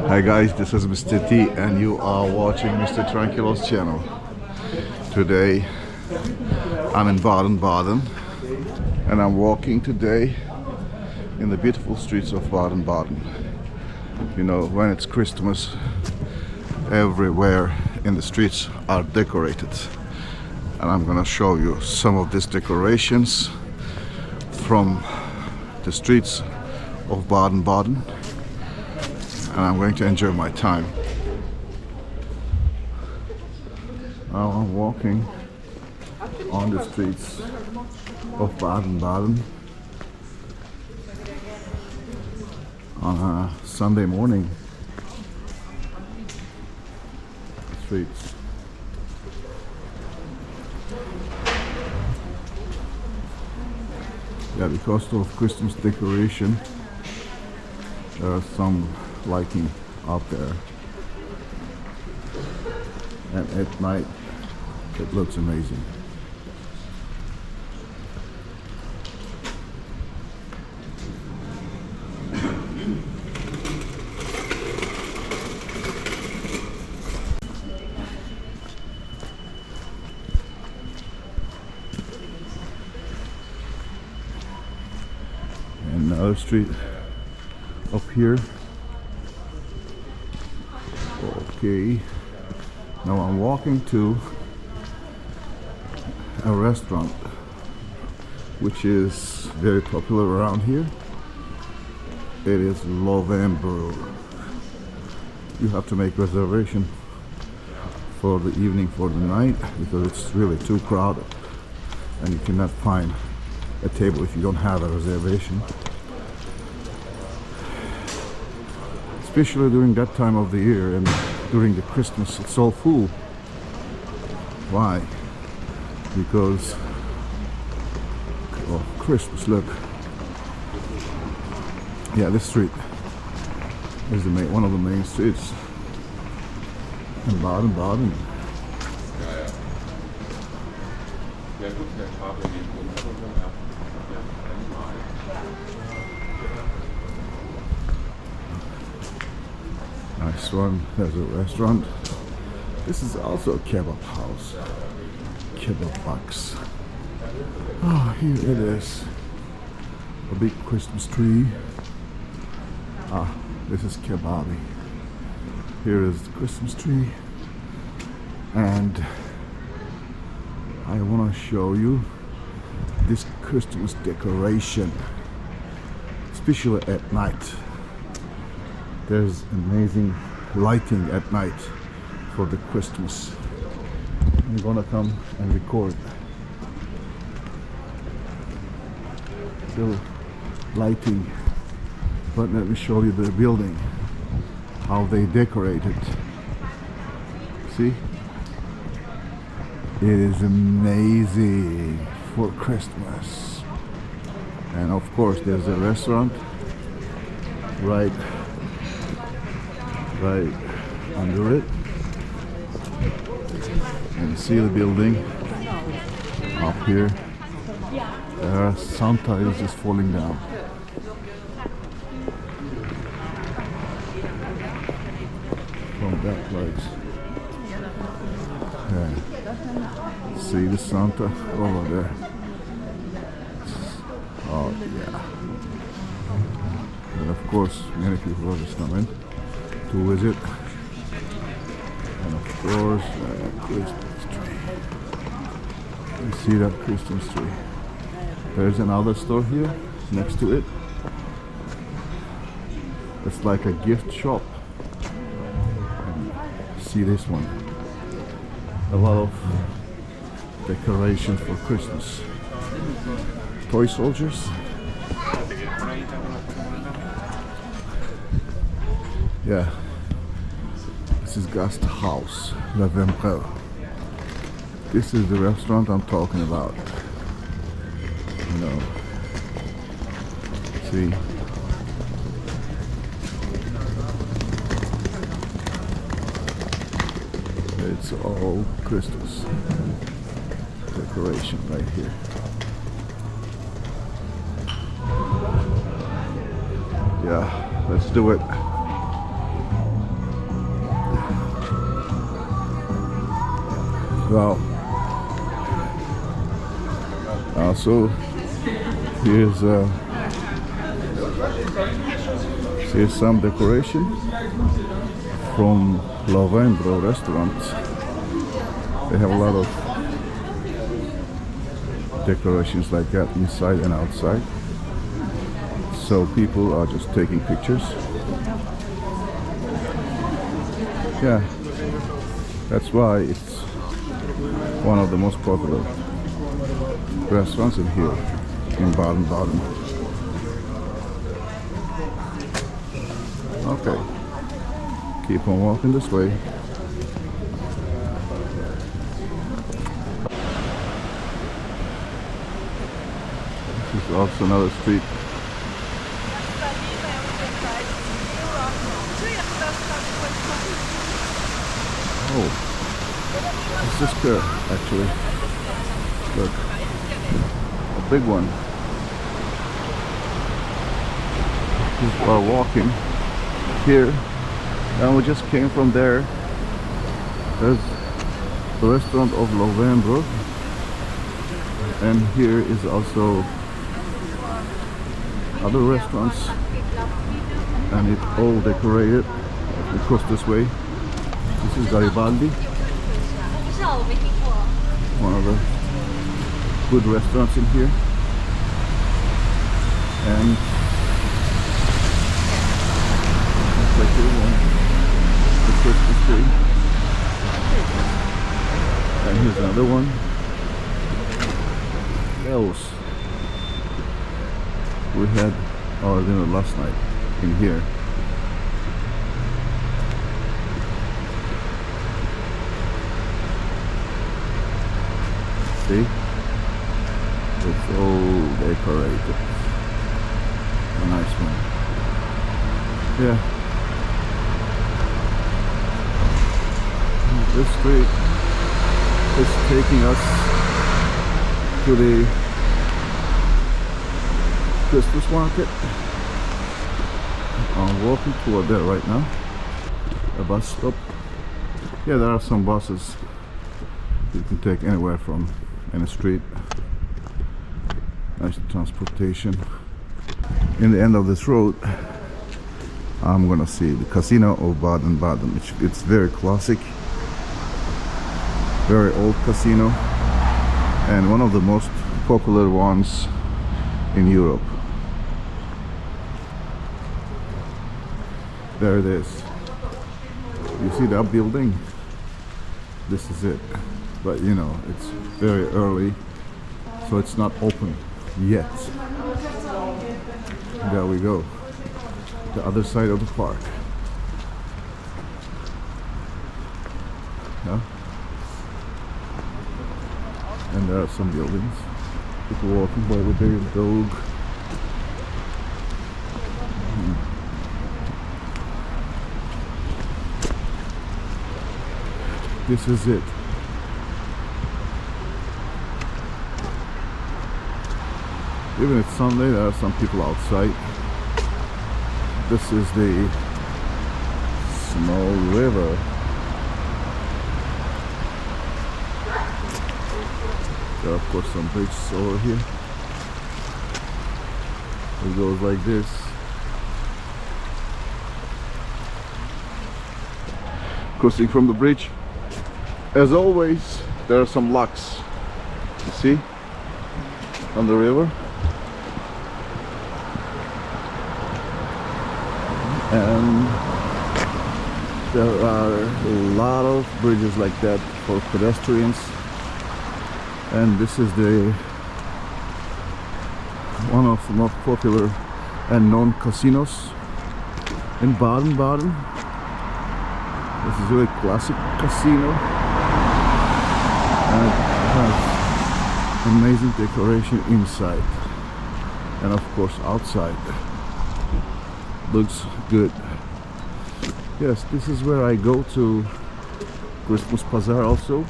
Hi guys, this is Mr. T and you are watching Mr. Tranquilo's channel. Today I'm in Baden Baden and I'm walking today in the beautiful streets of Baden Baden. You know, when it's Christmas, everywhere in the streets are decorated. And I'm gonna show you some of these decorations from the streets of Baden Baden. And I'm going to enjoy my time. Now I'm walking on the streets of Baden Baden on a Sunday morning. Streets. Yeah, because of Christmas decoration, there are some lighting out there, and at night it looks amazing. And another street up here. Okay, now I'm walking to a restaurant which is very popular around here. It is November. You have to make reservation for the evening, for the night, because it's really too crowded and you cannot find a table if you don't have a reservation. Especially during that time of the year and during the Christmas, it's all full. Why? Because of Christmas. Look. Yeah, this street is one of the main streets in Baden Baden. Nice one. There's a restaurant. This is also a kebab house. Kebab box. Oh, here it is. A big Christmas tree. Ah, this is kebabi. Here is the Christmas tree. And I want to show you this Christmas decoration, especially at night. There's amazing lighting at night for the Christmas. I'm gonna come and record the lighting, but let me show you the building, how they decorate it. See? It is amazing for Christmas. And of course there's a restaurant right under it, and see the building up here. Santa is just falling down. From that place. Yeah. See the Santa over there. Oh yeah. And of course many people are just coming to visit. And of course, Christmas tree. You see that Christmas tree? There's another store here next to it. It's like a gift shop. And see this one? A lot of decoration for Christmas. Toy soldiers. Yeah. This is Gast House, November. This is the restaurant I'm talking about. You know, see, it's all Christmas decoration right here. Yeah, let's do it. Wow. Also, here's some decoration from Lovembro restaurant. They have a lot of decorations like that inside and outside. So people are just taking pictures. Yeah, that's why it's one of the most popular restaurants in here in Baden Baden. Okay, keep on walking this way. This is also another street. Oh, it's this car actually. Look, a big one. People are walking here, and we just came from there. There's the restaurant of Lovembro, and here is also other restaurants, and it's all decorated. We cross this way. This is Garibaldi, one of the good restaurants in here, and like the Christmas tree, and here's another one. Else, we had our dinner last night in here. See? It's all decorated. A nice one. Yeah. This street is taking us to the Christmas market. I'm walking toward there right now. A bus stop. Yeah, there are some buses you can take anywhere from any street. Nice transportation. In the end of this road, I'm gonna see the casino of Baden Baden. It's very classic, very old casino, and one of the most popular ones in Europe. There it is. You see that building? This is it. But you know, it's very early, so it's not open yet. There we go. The other side of the park. Yeah. And there are some buildings. People walking by with their dog. This is it. Even it's Sunday, there are some people outside. This is the small river. There are of course some bridges over here. It goes like this. Crossing from the bridge. As always, there are some locks. You see? On the river. And there are a lot of bridges like that for pedestrians, and this is the one of the most popular and known casinos in Baden Baden. This is a really classic casino, and it has amazing decoration inside and of course outside. Looks good. Yes, this is where I go to Christmas Bazaar also.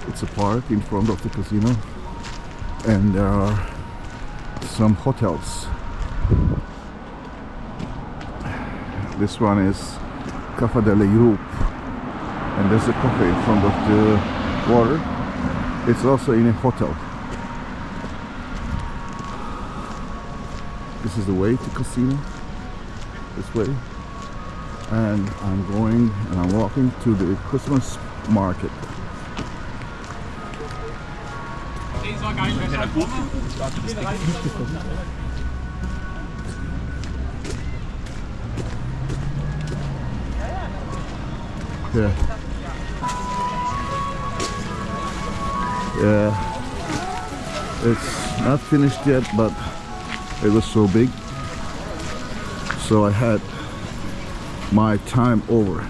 It's a park in front of the casino, and there are some hotels. This one is Cafe de l'Europe. And there's a cafe in front of the water. It's also in a hotel. This is the way to casino. This way. And I'm walking to the Christmas market. Yeah. Yeah. It's not finished yet, but it was so big. So I had my time over.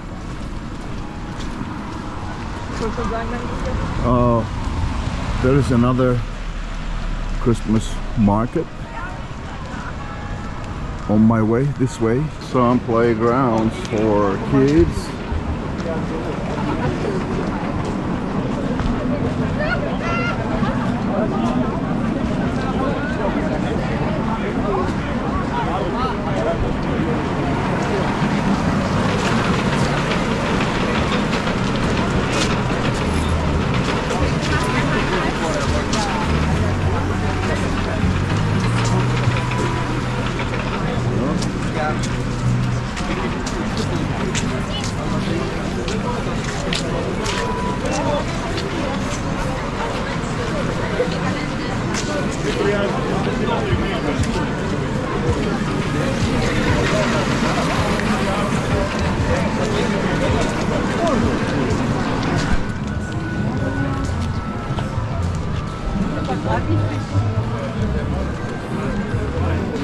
There is another Christmas market on my way this way. Some playgrounds for kids.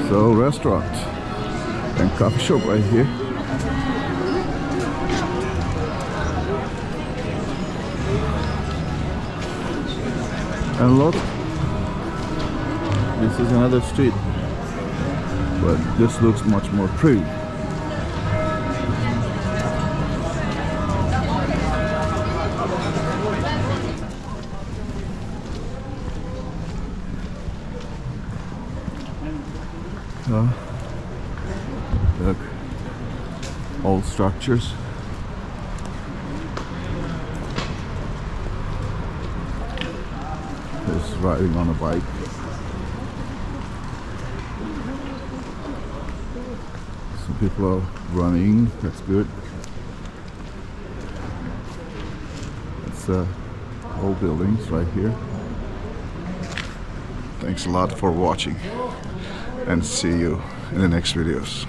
So restaurant and coffee shop right here. And look, this is another street, but this looks much more pretty. Look, old structures. He's riding on a bike. Some people are running. That's good. It's old buildings right here. Thanks a lot for watching, and see you in the next videos.